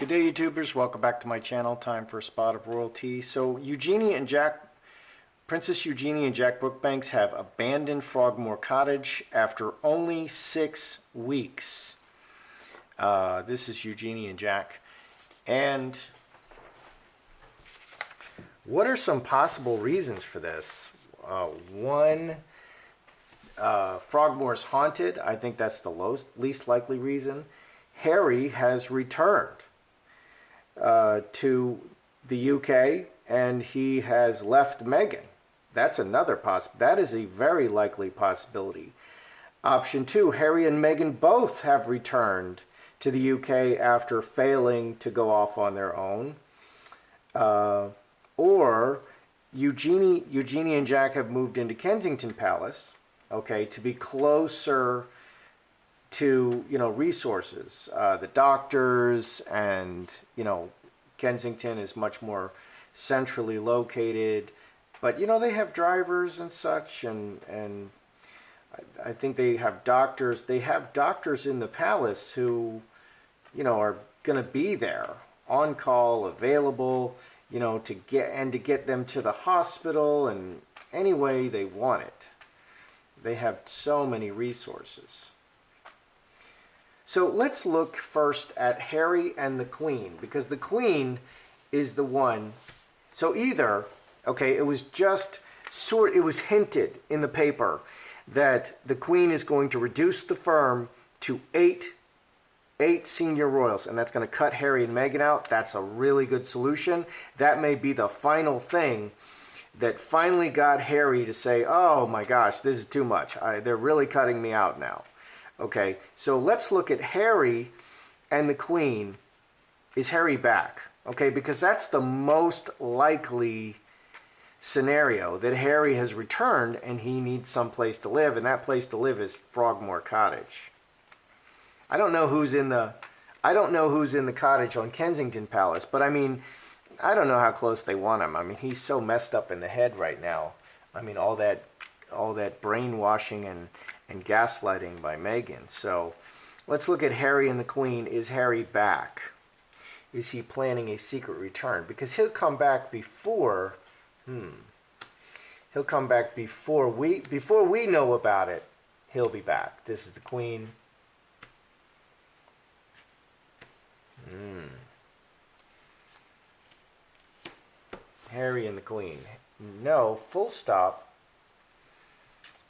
Good day, YouTubers. Welcome back to my channel. Time for a spot of royalty. So Princess Eugenie and Jack Brookbanks have abandoned Frogmore Cottage after only 6 weeks. This is Eugenie and Jack. And what are some possible reasons for this? One, Frogmore's haunted. I think that's the least likely reason. Harry has returned to the UK, and he has left Meghan. That's another that is a very likely possibility. Option 2, Harry and Meghan both have returned to the UK after failing to go off on their own. Or Eugenie and Jack have moved into Kensington Palace, okay, to be closer to, resources, the doctors, and, Kensington is much more centrally located, but, they have drivers and such, and I think they have doctors. They have doctors in the palace who, are going to be there, on call, available, to get them to the hospital in any way they want it. They have so many resources. So let's look first at Harry and the Queen, because the Queen is the one. So either, okay, it was hinted in the paper that the Queen is going to reduce the firm to eight senior royals, and that's going to cut Harry and Meghan out. That's a really good solution. That may be the final thing that finally got Harry to say, oh my gosh, this is too much. They're really cutting me out now. Okay, so let's look at Harry and the Queen. Is Harry back? Okay, because that's the most likely scenario, that Harry has returned and he needs some place to live, and that place to live is Frogmore Cottage. I don't know who's in the cottage on Kensington Palace, but I mean, I don't know how close they want him. I mean, he's so messed up in the head right now. I mean, all that brainwashing and gaslighting by Meghan. So let's look at Harry and the Queen. Is Harry back? Is he planning a secret return? Because he'll come back before he'll come back before we know about it. He'll be back. This is the Queen. Harry and the Queen. No, full stop.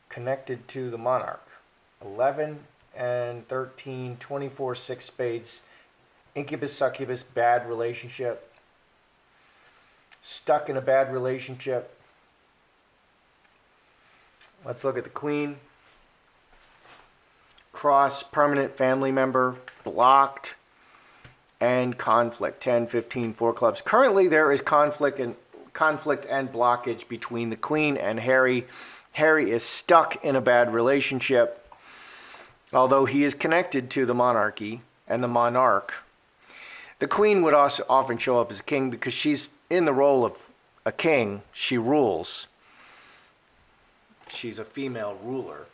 Connected to the monarch. 11 and 13, 24, 6 spades. Incubus, succubus, bad relationship. Stuck in a bad relationship. Let's look at the Queen. Cross, permanent family member, blocked, and conflict. 10, 15, 4 clubs. Currently there is conflict and blockage between the Queen and Harry. Harry is stuck in a bad relationship, although he is connected to the monarchy and the monarch. The Queen would also often show up as a king because she's in the role of a king. She rules. She's a female ruler.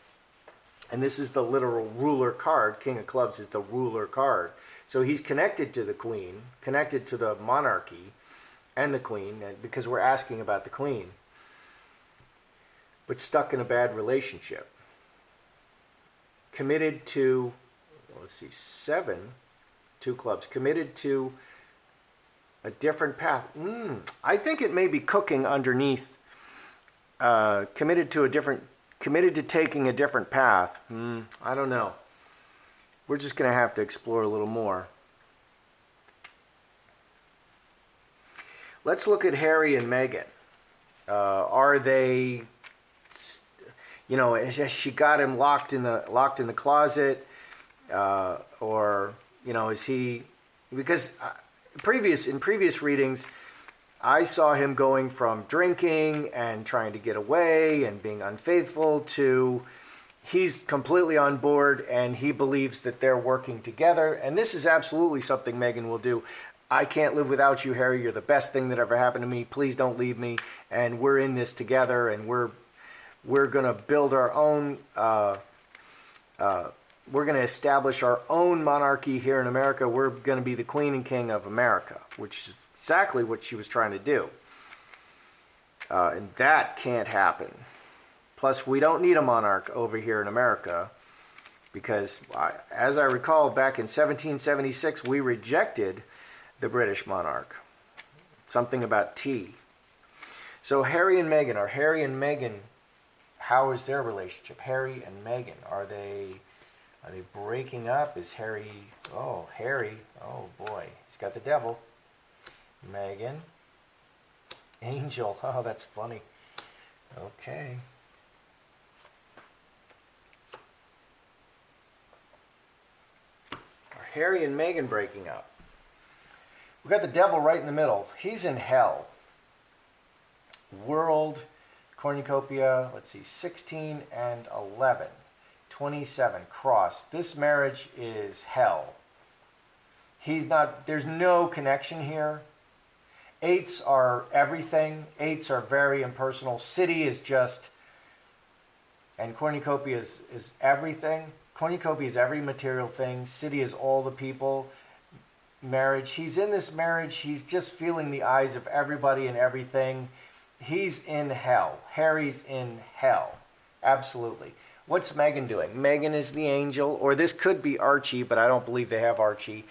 And this is the literal ruler card. King of Clubs is the ruler card. So he's connected to the Queen, connected to the monarchy and the Queen, because we're asking about the Queen. But stuck in a bad relationship. Committed to, let's see, 7, 2 clubs. Committed to a different path. I think it may be cooking underneath. Committed to taking a different path. I don't know. We're just going to have to explore a little more. Let's look at Harry and Meghan. Are they... she got him locked in the closet, or is he? Because in previous readings, I saw him going from drinking and trying to get away and being unfaithful to he's completely on board and he believes that they're working together. And this is absolutely something Meghan will do. I can't live without you, Harry. You're the best thing that ever happened to me. Please don't leave me. And we're in this together, and we're going to build our own we're going to establish our own monarchy here in America. We're going to be the queen and king of America, which is exactly what she was trying to do. And that can't happen. Plus, we don't need a monarch over here in America because, as I recall, back in 1776, we rejected the British monarch. Something about tea. So Harry and Meghan, how is their relationship? Harry and Meghan, are they breaking up? Is Harry, oh boy, he's got the devil. Meghan, angel, oh, that's funny. Okay. Are Harry and Meghan breaking up? We've got the devil right in the middle. He's in hell. World cornucopia, let's see, 16 and 11. 27, cross. This marriage is hell. There's no connection here. Eights are everything. Eights are very impersonal. City is just, and cornucopia is everything. Cornucopia is every material thing. City is all the people. Marriage, he's in this marriage. He's just feeling the eyes of everybody and everything. He's in hell. Harry's in hell. Absolutely. What's Meghan doing? Meghan is the angel, or this could be Archie, but I don't believe they have Archie.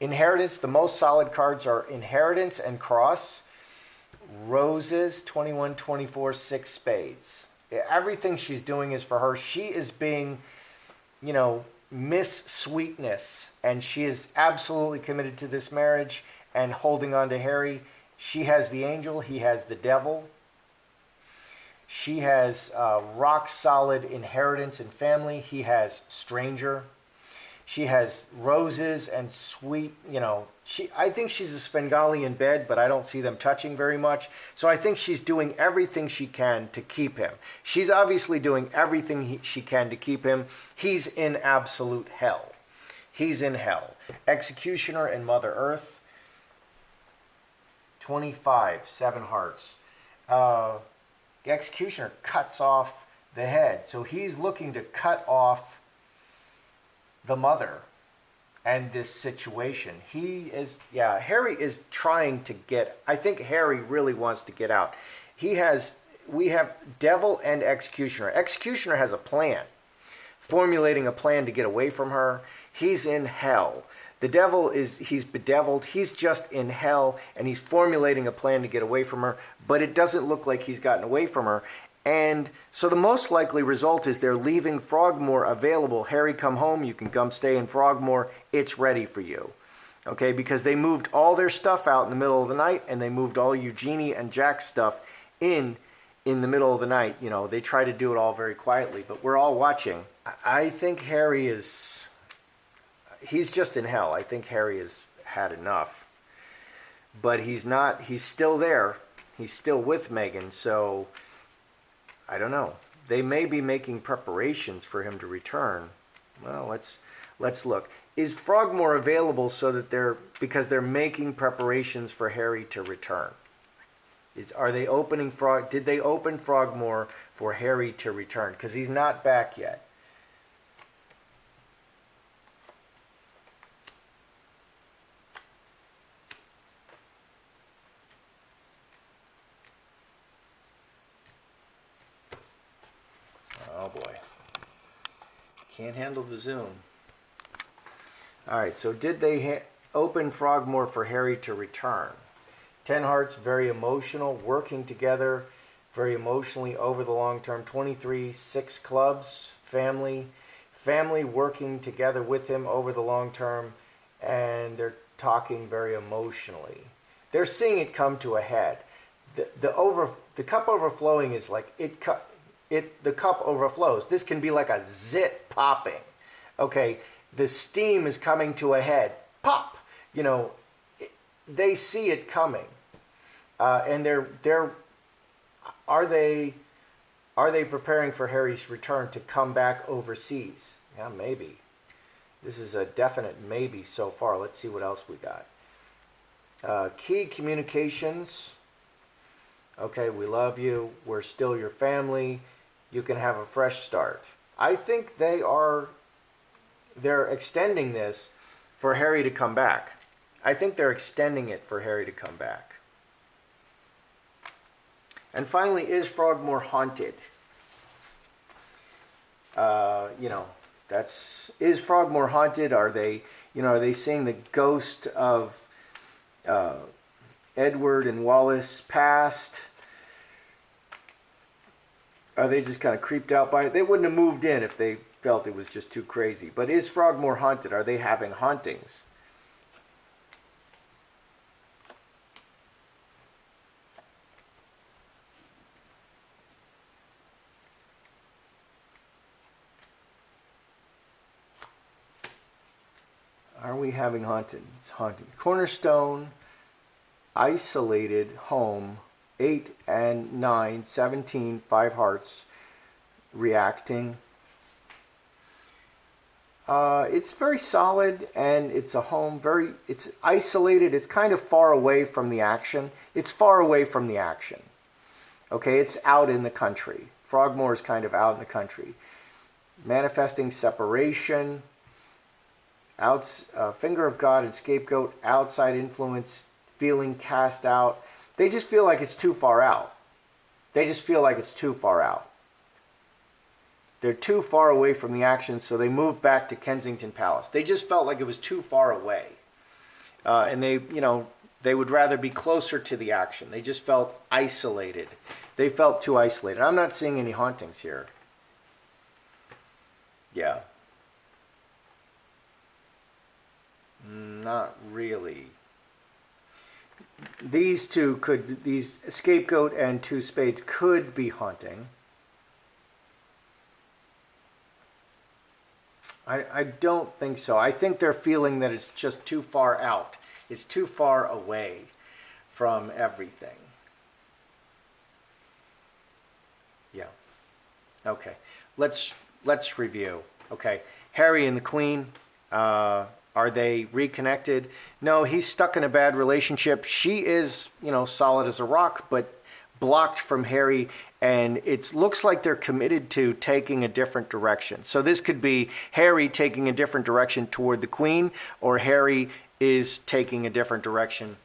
Inheritance, the most solid cards are inheritance and cross. Roses, 21, 24, 6 spades. Everything she's doing is for her. She is being, Miss Sweetness, and she is absolutely committed to this marriage and holding on to Harry. She has the angel, he has the devil. She has rock solid inheritance and family. He has stranger. She has roses and sweet, I think she's a Svengali in bed, but I don't see them touching very much. So I think she's doing everything she can to keep him. She's obviously doing everything she can to keep him. He's in absolute hell. He's in hell. Executioner and Mother Earth. 25, 7 hearts. The executioner cuts off the head. So he's looking to cut off the mother and this situation. Harry is trying to I think Harry really wants to get out. We have devil and executioner. Executioner has a plan, formulating a plan to get away from her. He's in hell. The devil he's bedeviled. He's just in hell, and he's formulating a plan to get away from her, but it doesn't look like he's gotten away from her. And so the most likely result is they're leaving Frogmore available. Harry, come home. You can come stay in Frogmore. It's ready for you. Okay, because they moved all their stuff out in the middle of the night, and they moved all Eugenie and Jack's stuff in the middle of the night. They try to do it all very quietly, but we're all watching. I think he's just in hell. I think Harry has had enough. But he's still there. He's still with Meghan, so I don't know. They may be making preparations for him to return. Well, let's look. Is Frogmore available so that because they're making preparations for Harry to return? Are they opening did they open Frogmore for Harry to return? Because he's not back yet. Oh boy. Can't handle the zoom. All right, so did they open Frogmore for Harry to return? 10 hearts, very emotional, working together, very emotionally over the long term. 23, 6 clubs, family working together with him over the long term, and they're talking very emotionally. They're seeing it come to a head. The cup overflowing is like the cup overflows. This can be like a zit popping. Okay, the steam is coming to a head. Pop! They see it coming. And are they preparing for Harry's return to come back overseas? Yeah, maybe. This is a definite maybe so far. Let's see what else we got. Key communications. Okay, we love you. We're still your family. You can have a fresh start. I think they are they're extending this for Harry to come back. I think they're extending it for Harry to come back. And finally, is Frogmore haunted? Is Frogmore haunted? Are they seeing the ghost of Edward and Wallace past? Are they just kind of creeped out by it? They wouldn't have moved in if they felt it was just too crazy. But is Frogmore haunted? Are they having hauntings? Are we having haunted? It's haunted. Cornerstone, isolated home, 8 and 9, 17, 5 hearts, reacting. It's very solid, and it's a home, it's isolated. It's kind of far away from the action. It's far away from the action. Okay, it's out in the country. Frogmore is kind of out in the country. Manifesting separation. Finger of God and scapegoat, outside influence, feeling cast out. They just feel like it's too far out. They just feel like it's too far out. They're too far away from the action, so they moved back to Kensington Palace. They just felt like it was too far away. And they would rather be closer to the action. They just felt isolated. They felt too isolated. I'm not seeing any hauntings here. Yeah. Not really. These scapegoat and 2 spades could be haunting. I don't think so. I think they're feeling that it's just too far out. It's too far away from everything. Yeah. Okay. Let's review. Okay. Harry and the Queen. Are they reconnected? No, he's stuck in a bad relationship. She is, solid as a rock, but blocked from Harry, and it looks like they're committed to taking a different direction. So this could be Harry taking a different direction toward the Queen, or Harry is taking a different direction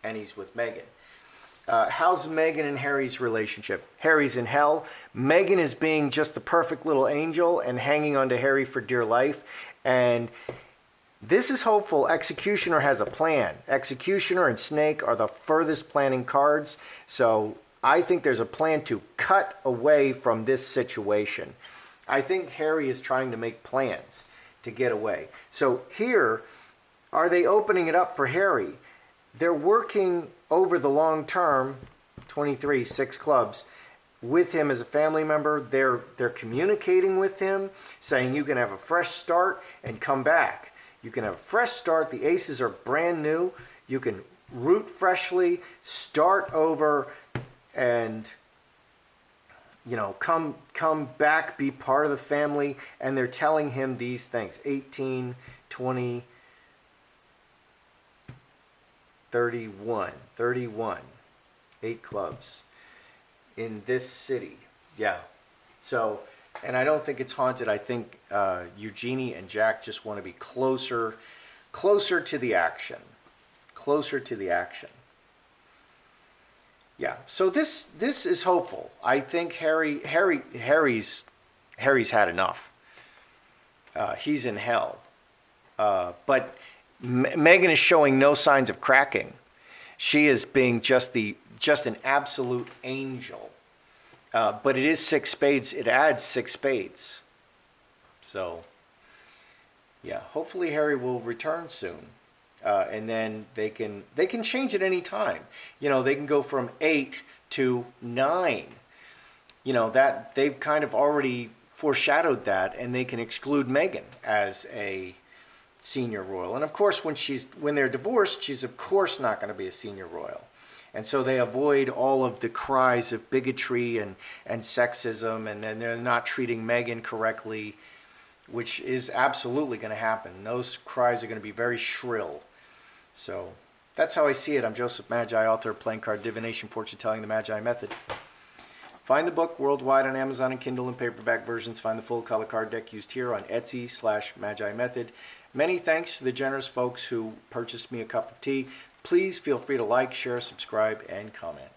and he's with Meghan. How's Meghan and Harry's relationship? Harry's in hell. Meghan is being just the perfect little angel and hanging on to Harry for dear life. And this is hopeful. Executioner has a plan. Executioner and Snake are the furthest planning cards. So I think there's a plan to cut away from this situation. I think Harry is trying to make plans to get away. So here, are they opening it up for Harry? They're working over the long term, 23, 6 clubs, with him as a family member. They're communicating with him, saying you can have a fresh start and come back. You can have a fresh start. The aces are brand new. You can root freshly, start over, and come back, be part of the family. And they're telling him these things. 18, 20, 31. 8 clubs in this city. Yeah. So, and I don't think it's haunted. I think Eugenie and Jack just want to be closer to the action. Closer to the action. Yeah. So this is hopeful. I think Harry's had enough. He's in hell. But Meghan is showing no signs of cracking. She is being just an absolute angel. But it is 6 spades. It adds 6 spades. So, yeah, hopefully Harry will return soon. And then they can change at any time. They can go from 8 to 9. That they've kind of already foreshadowed that, and they can exclude Meghan as a senior royal. And of course, when they're divorced, she's of course not going to be a senior royal. And so they avoid all of the cries of bigotry and sexism, and then they're not treating Meghan correctly, which is absolutely going to happen. Those cries are going to be very shrill. So that's how I see it. I'm Joseph Magi, author of Playing Card Divination, Fortune Telling, the Magi Method. Find the book worldwide on Amazon and Kindle and paperback versions. Find the full color card deck used here on Etsy/Magi Method. Many thanks to the generous folks who purchased me a cup of tea. Please feel free to like, share, subscribe, and comment.